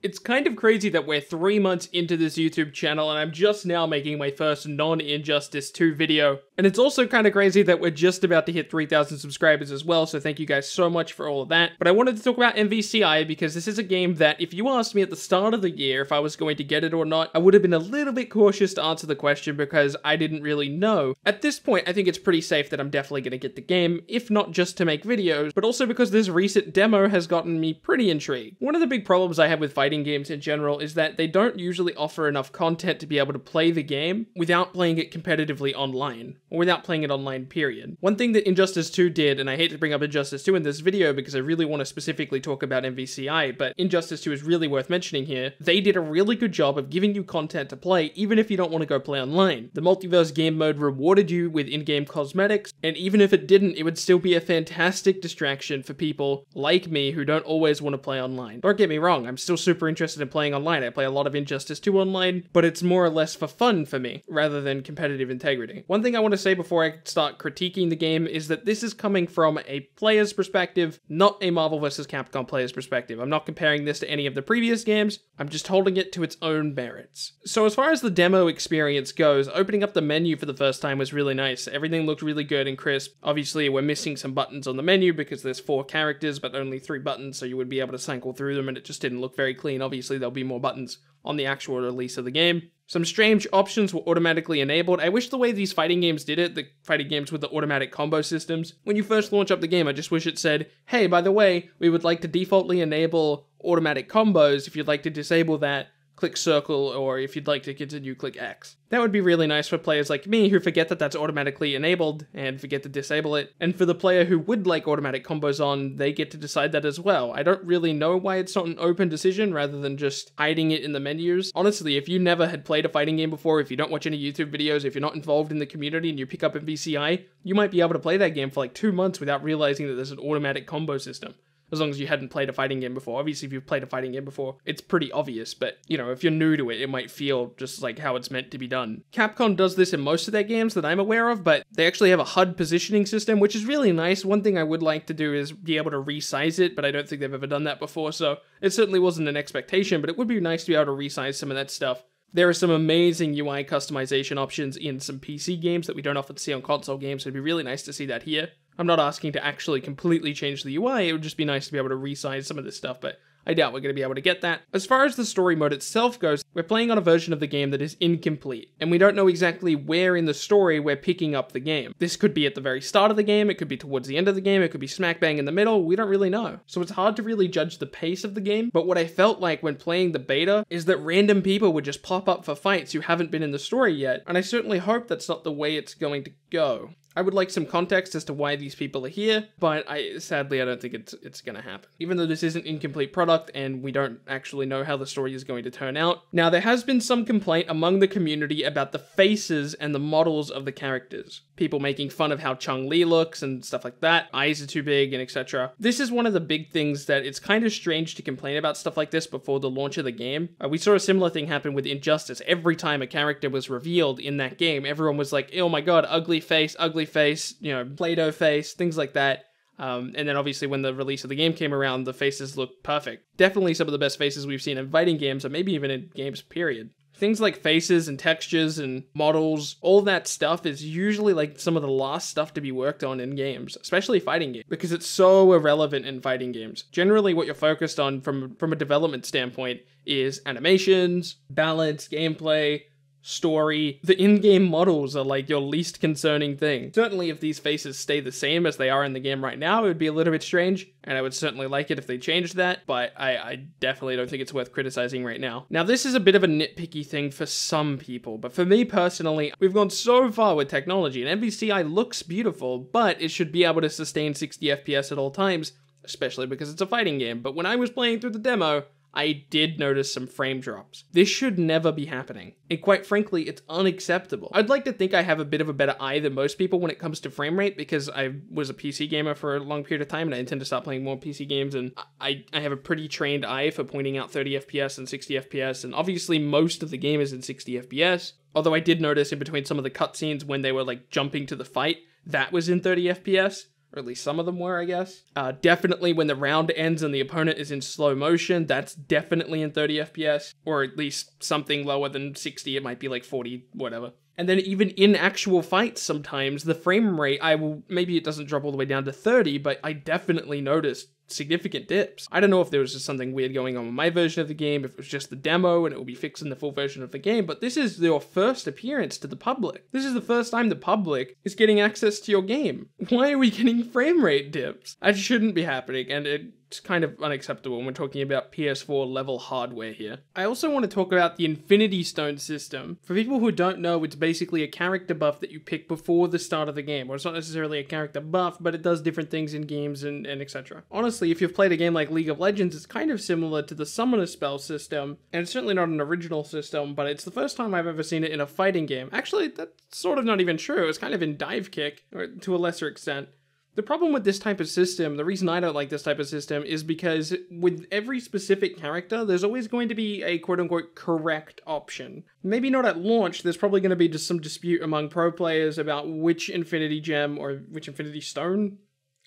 It's kind of crazy that we're 3 months into this YouTube channel and I'm just now making my first non-Injustice 2 video. And it's also kind of crazy that we're just about to hit 3,000 subscribers as well, so thank you guys so much for all of that. But I wanted to talk about MvCI because this is a game that if you asked me at the start of the year if I was going to get it or not, I would have been a little bit cautious to answer the question because I didn't really know. At this point, I think it's pretty safe that I'm definitely going to get the game, if not just to make videos, but also because this recent demo has gotten me pretty intrigued. One of the big problems I have with fighting games in general is that they don't usually offer enough content to be able to play the game without playing it competitively online, or without playing it online, period. One thing that Injustice 2 did, and I hate to bring up Injustice 2 in this video because I really want to specifically talk about MvCI, but Injustice 2 is really worth mentioning here. They did a really good job of giving you content to play even if you don't want to go play online. The multiverse game mode rewarded you with in-game cosmetics, and even if it didn't, it would still be a fantastic distraction for people like me who don't always want to play online. Don't get me wrong, I'm still super interested in playing online. I play a lot of Injustice 2 online, but it's more or less for fun for me, rather than competitive integrity. One thing I want to say before I start critiquing the game is that this is coming from a player's perspective, not a Marvel vs. Capcom player's perspective. I'm not comparing this to any of the previous games, I'm just holding it to its own merits. So as far as the demo experience goes, opening up the menu for the first time was really nice. Everything looked really good and crisp. Obviously, we're missing some buttons on the menu because there's 4 characters, but only 3 buttons, so you would be able to cycle through them, and it just didn't look very clean. Obviously, there'll be more buttons on the actual release of the game. Some strange options were automatically enabled. I wish the way these fighting games did it, the fighting games with the automatic combo systems, when you first launch up the game, I just wish it said, hey, by the way, we would like to defaultly enable automatic combos. If you'd like to disable that, click circle, or if you'd like to continue, click X. That would be really nice for players like me who forget that that's automatically enabled and forget to disable it. And for the player who would like automatic combos on, they get to decide that as well. I don't really know why it's not an open decision rather than just hiding it in the menus. Honestly, if you never had played a fighting game before, if you don't watch any YouTube videos, if you're not involved in the community and you pick up MvCI, you might be able to play that game for like 2 months without realizing that there's an automatic combo system. As long as you hadn't played a fighting game before. Obviously, if you've played a fighting game before, it's pretty obvious, but, you know, if you're new to it, it might feel just like how it's meant to be done. Capcom does this in most of their games that I'm aware of, but they actually have a HUD positioning system, which is really nice. One thing I would like to do is be able to resize it, but I don't think they've ever done that before, so it certainly wasn't an expectation, but it would be nice to be able to resize some of that stuff. There are some amazing UI customization options in some PC games that we don't often see on console games, so it'd be really nice to see that here. I'm not asking to actually completely change the UI, it would just be nice to be able to resize some of this stuff, but I doubt we're going to be able to get that. As far as the story mode itself goes, we're playing on a version of the game that is incomplete, and we don't know exactly where in the story we're picking up the game. This could be at the very start of the game, it could be towards the end of the game, it could be smack bang in the middle, we don't really know. So it's hard to really judge the pace of the game, but what I felt like when playing the beta is that random people would just pop up for fights who haven't been in the story yet, and I certainly hope that's not the way it's going to go. I would like some context as to why these people are here, but sadly I don't think it's gonna happen. Even though this is an incomplete product and we don't actually know how the story is going to turn out. Now, there has been some complaint among the community about the faces and the models of the characters. People making fun of how Chun-Li looks and stuff like that, eyes are too big and etc. This is one of the big things that it's kind of strange to complain about stuff like this before the launch of the game. We saw a similar thing happen with Injustice. Every time a character was revealed in that game, everyone was like, oh my god, ugly face, you know, Play-Doh face, things like that. And then obviously when the release of the game came around, the faces looked perfect. Definitely some of the best faces we've seen in fighting games, or maybe even in games, period. Things like faces and textures and models, all that stuff is usually like some of the last stuff to be worked on in games, especially fighting games, because it's so irrelevant in fighting games. Generally what you're focused on from a development standpoint is animations, balance, gameplay, story. The in-game models are like your least concerning thing. Certainly if these faces stay the same as they are in the game right now, it would be a little bit strange, and I would certainly like it if they changed that, but I definitely don't think it's worth criticizing right now. Now, this is a bit of a nitpicky thing for some people, but for me personally, we've gone so far with technology, and MvCI looks beautiful, but it should be able to sustain 60 FPS at all times, especially because it's a fighting game. But when I was playing through the demo, I did notice some frame drops. This should never be happening. And quite frankly, it's unacceptable. I'd like to think I have a bit of a better eye than most people when it comes to frame rate because I was a PC gamer for a long period of time and I intend to start playing more PC games, and I have a pretty trained eye for pointing out 30 FPS and 60 FPS, and obviously most of the game is in 60 FPS. Although I did notice in between some of the cutscenes when they were like jumping to the fight, that was in 30 FPS. or at least some of them were, I guess. Definitely when the round ends and the opponent is in slow motion, that's definitely in 30 FPS, or at least something lower than 60, it might be like 40, whatever. And then even in actual fights sometimes, the frame rate, maybe it doesn't drop all the way down to 30, but I definitely noticed significant dips. I don't know if there was just something weird going on with my version of the game, if it was just the demo and it will be fixed in the full version of the game, but this is your first appearance to the public. This is the first time the public is getting access to your game. Why are we getting frame rate dips? That shouldn't be happening, and it's kind of unacceptable when we're talking about PS4 level hardware here. I also want to talk about the Infinity Stone system. For people who don't know, it's basically a character buff that you pick before the start of the game, or it's not necessarily a character buff, but it does different things in games and etc. Honestly, if you've played a game like League of Legends, it's kind of similar to the Summoner Spell system, and it's certainly not an original system, but it's the first time I've ever seen it in a fighting game. Actually, that's sort of not even true. It's kind of in Dive Kick, or to a lesser extent. The problem with this type of system, the reason I don't like this type of system, is because with every specific character, there's always going to be a quote-unquote correct option. Maybe not at launch, there's probably going to be just some dispute among pro players about which Infinity Gem or which Infinity Stone?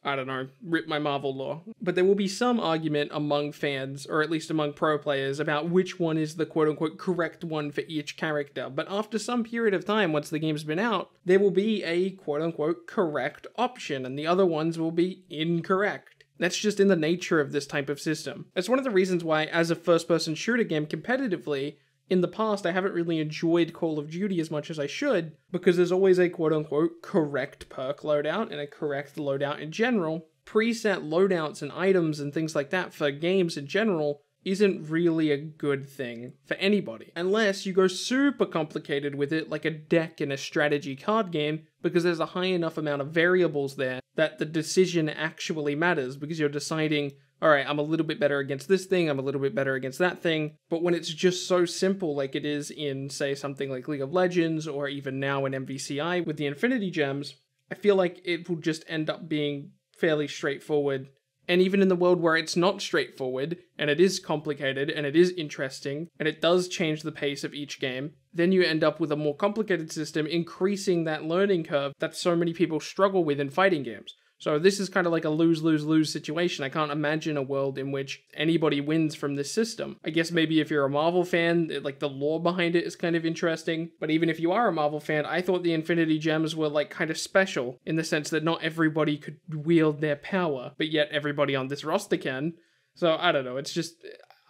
I don't know, rip my Marvel lore. But there will be some argument among fans, or at least among pro players, about which one is the quote-unquote correct one for each character. But after some period of time, once the game's been out, there will be a quote-unquote correct option, and the other ones will be incorrect. That's just in the nature of this type of system. It's one of the reasons why, as a first-person shooter game competitively, in the past, I haven't really enjoyed Call of Duty as much as I should, because there's always a quote-unquote correct perk loadout and a correct loadout in general. Preset loadouts and items and things like that for games in general isn't really a good thing for anybody, unless you go super complicated with it like a deck in a strategy card game, because there's a high enough amount of variables there that the decision actually matters, because you're deciding, alright, I'm a little bit better against this thing, I'm a little bit better against that thing, but when it's just so simple like it is in, say, something like League of Legends, or even now in MvCI with the Infinity Gems, I feel like it will just end up being fairly straightforward. And even in the world where it's not straightforward, and it is complicated, and it is interesting, and it does change the pace of each game, then you end up with a more complicated system, increasing that learning curve that so many people struggle with in fighting games. So this is kind of like a lose-lose-lose situation. I can't imagine a world in which anybody wins from this system. I guess maybe if you're a Marvel fan, like the lore behind it is kind of interesting. But even if you are a Marvel fan, I thought the Infinity Gems were like kind of special in the sense that not everybody could wield their power, but yet everybody on this roster can. So I don't know, it's just,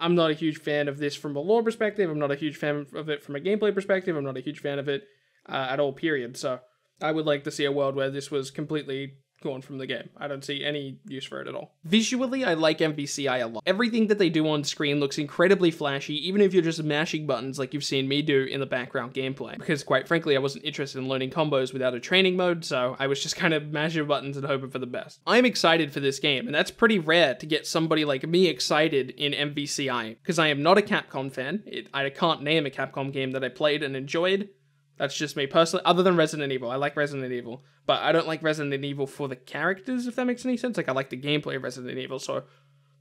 I'm not a huge fan of this from a lore perspective. I'm not a huge fan of it from a gameplay perspective. I'm not a huge fan of it at all, period. So I would like to see a world where this was completely gone from the game. I don't see any use for it at all. Visually, I like MvCI a lot. Everything that they do on screen looks incredibly flashy, even if you're just mashing buttons like you've seen me do in the background gameplay. Because quite frankly, I wasn't interested in learning combos without a training mode, so I was just kind of mashing buttons and hoping for the best. I'm excited for this game, and that's pretty rare to get somebody like me excited in MvCI, because I am not a Capcom fan. I can't name a Capcom game that I played and enjoyed. That's just me personally, other than Resident Evil. I like Resident Evil, but I don't like Resident Evil for the characters, if that makes any sense. Like, I like the gameplay of Resident Evil, so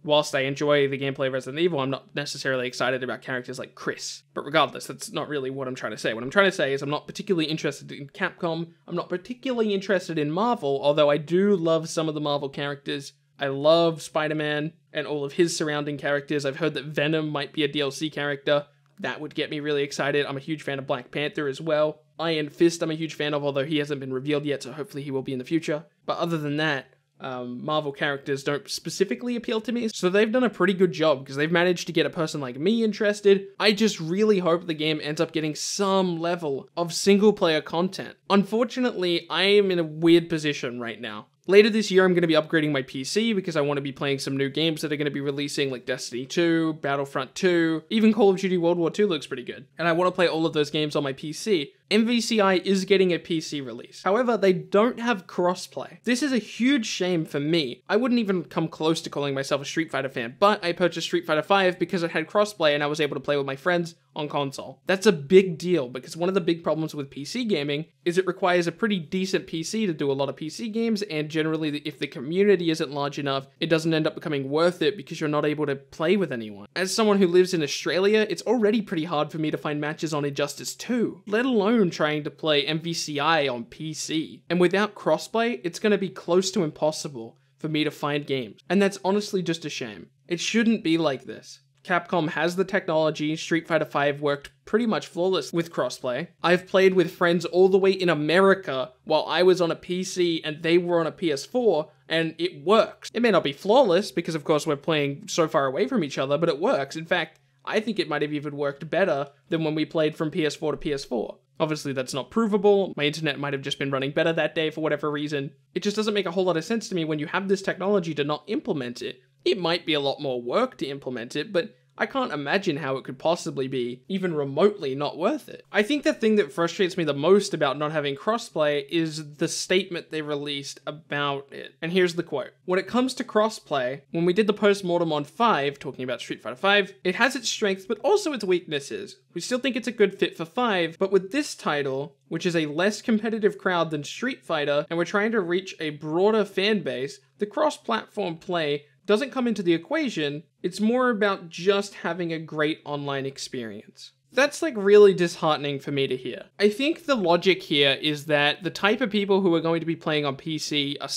whilst I enjoy the gameplay of Resident Evil, I'm not necessarily excited about characters like Chris. But regardless, that's not really what I'm trying to say. What I'm trying to say is I'm not particularly interested in Capcom, I'm not particularly interested in Marvel, although I do love some of the Marvel characters. I love Spider-Man and all of his surrounding characters. I've heard that Venom might be a DLC character. That would get me really excited. I'm a huge fan of Black Panther as well. Iron Fist I'm a huge fan of, although he hasn't been revealed yet, so hopefully he will be in the future. But other than that, Marvel characters don't specifically appeal to me, so they've done a pretty good job, because they've managed to get a person like me interested. I just really hope the game ends up getting some level of single-player content. Unfortunately, I am in a weird position right now. Later this year, I'm going to be upgrading my PC because I want to be playing some new games that are going to be releasing, like Destiny 2, Battlefront 2, even Call of Duty World War II looks pretty good. And I want to play all of those games on my PC. MvCI is getting a PC release. However, they don't have crossplay. This is a huge shame for me. I wouldn't even come close to calling myself a Street Fighter fan, but I purchased Street Fighter V because it had crossplay and I was able to play with my friends on console. That's a big deal, because one of the big problems with PC gaming is it requires a pretty decent PC to do a lot of PC games, and generally if the community isn't large enough, it doesn't end up becoming worth it because you're not able to play with anyone. As someone who lives in Australia, it's already pretty hard for me to find matches on Injustice 2, let alone moon trying to play MvCI on PC. And without crossplay, it's going to be close to impossible for me to find games. And that's honestly just a shame. It shouldn't be like this. Capcom has the technology. Street Fighter V worked pretty much flawless with crossplay. I've played with friends all the way in America while I was on a PC and they were on a PS4, and it works. It may not be flawless because of course we're playing so far away from each other, but it works. In fact, I think it might have even worked better than when we played from PS4 to PS4. Obviously that's not provable. My internet might have just been running better that day for whatever reason. It just doesn't make a whole lot of sense to me when you have this technology to not implement it. It might be a lot more work to implement it, but I can't imagine how it could possibly be even remotely not worth it. I think the thing that frustrates me the most about not having crossplay is the statement they released about it. And here's the quote. When it comes to crossplay, when we did the post-mortem on 5, talking about Street Fighter 5, it has its strengths but also its weaknesses. We still think it's a good fit for 5, but with this title, which is a less competitive crowd than Street Fighter, and we're trying to reach a broader fan base, the cross-platform play doesn't come into the equation. It's more about just having a great online experience. That's like really disheartening for me to hear. I think the logic here is that the type of people who are going to be playing on PC are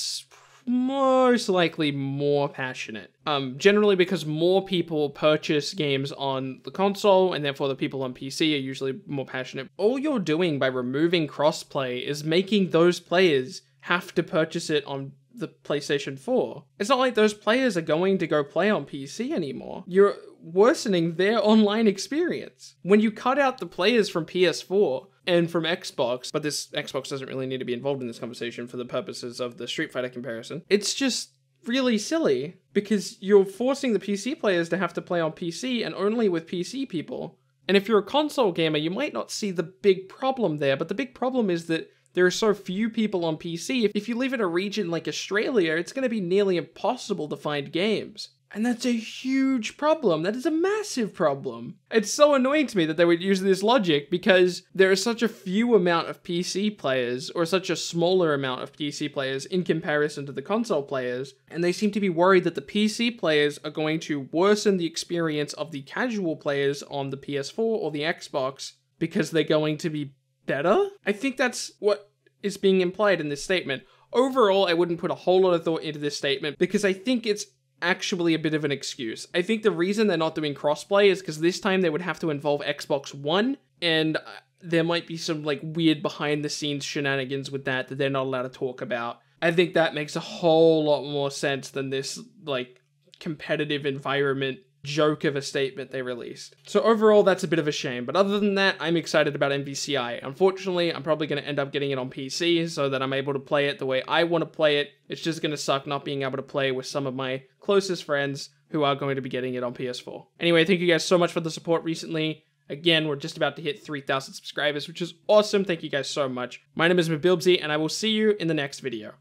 most likely more passionate. Generally because more people purchase games on the console, and therefore the people on PC are usually more passionate. All you're doing by removing crossplay is making those players have to purchase it on the PlayStation 4. It's not like those players are going to go play on PC anymore. You're worsening their online experience. When you cut out the players from PS4 and from Xbox, but this Xbox doesn't really need to be involved in this conversation for the purposes of the Street Fighter comparison, it's just really silly because you're forcing the PC players to have to play on PC and only with PC people. And if you're a console gamer, you might not see the big problem there, but the big problem is that there are so few people on PC. If you live in a region like Australia, it's going to be nearly impossible to find games. And that's a huge problem. That is a massive problem. It's so annoying to me that they would use this logic because there is such a few amount of PC players, or such a smaller amount of PC players in comparison to the console players, and they seem to be worried that the PC players are going to worsen the experience of the casual players on the PS4 or the Xbox because they're going to be better? I think that's what is being implied in this statement. Overall, I wouldn't put a whole lot of thought into this statement because I think it's actually a bit of an excuse. I think the reason they're not doing crossplay is because this time they would have to involve Xbox One, and there might be some like weird behind the scenes shenanigans with that they're not allowed to talk about. I think that makes a whole lot more sense than this like competitive environment joke of a statement they released. So overall, that's a bit of a shame, but other than that, I'm excited about MvCI. Unfortunately, I'm probably going to end up getting it on PC so that I'm able to play it the way I want to play it. It's just going to suck not being able to play with some of my closest friends who are going to be getting it on PS4. Anyway, thank you guys so much for the support recently. Again, we're just about to hit 3,000 subscribers, which is awesome. Thank you guys so much. My name is Bilbzy, and I will see you in the next video.